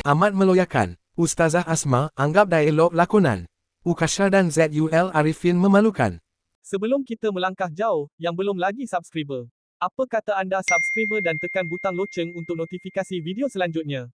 Amat meloyakan. Ustazah Asma anggap dialog lakonan Ukasha dan Zul Arifin memalukan. Sebelum kita melangkah jauh, yang belum lagi subscriber, apa kata anda subscriber dan tekan butang loceng untuk notifikasi video selanjutnya?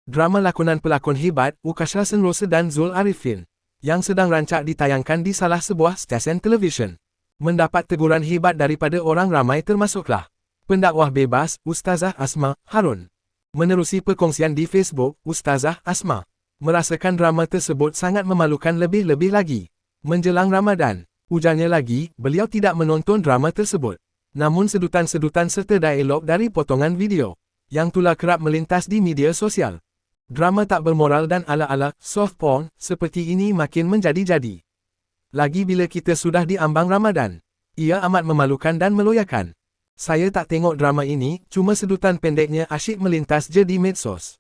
Drama lakonan pelakon hebat Ukasha Senrosa dan Zul Arifin yang sedang rancak ditayangkan di salah sebuah stesen televisyen mendapat teguran hebat daripada orang ramai termasuklah pendakwah bebas Ustazah Asma Harun. Menerusi perkongsian di Facebook, Ustazah Asma merasakan drama tersebut sangat memalukan lebih-lebih lagi menjelang Ramadan. Ujarnya lagi, beliau tidak menonton drama tersebut. Namun sedutan-sedutan serta dialog dari potongan video yang tular kerap melintas di media sosial. Drama tak bermoral dan ala-ala soft porn seperti ini makin menjadi-jadi. Lagi bila kita sudah di ambang Ramadan. Ia amat memalukan dan meloyakan. Saya tak tengok drama ini, cuma sedutan pendeknya asyik melintas je di medsos.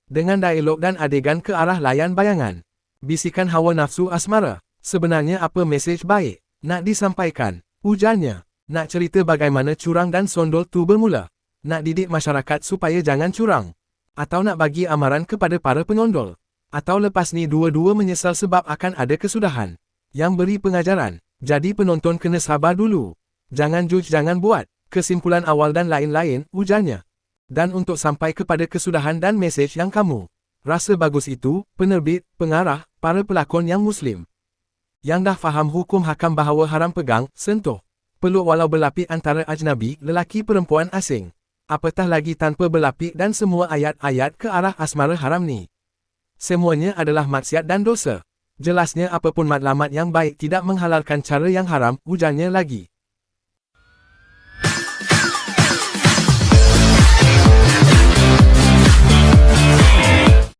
Dengan dialog dan adegan ke arah layan bayangan. Bisikan hawa nafsu asmara. Sebenarnya apa mesej baik nak disampaikan? Ujarnya, nak cerita bagaimana curang dan sondol tu bermula. Nak didik masyarakat supaya jangan curang. Atau nak bagi amaran kepada para penyondol. Atau lepas ni dua-dua menyesal sebab akan ada kesudahan yang beri pengajaran. Jadi penonton kena sabar dulu. Jangan judge, jangan buat kesimpulan awal dan lain-lain, ujarnya. Dan untuk sampai kepada kesudahan dan mesej yang kamu rasa bagus itu, penerbit, pengarah, para pelakon yang Muslim yang dah faham hukum hakam bahawa haram pegang, sentuh, peluk walau berlapik antara ajnabi, lelaki perempuan asing. Apatah lagi tanpa berlapik dan semua ayat-ayat ke arah asmara haram ni. Semuanya adalah maksiat dan dosa. Jelasnya apapun matlamat yang baik tidak menghalalkan cara yang haram, ujarnya lagi.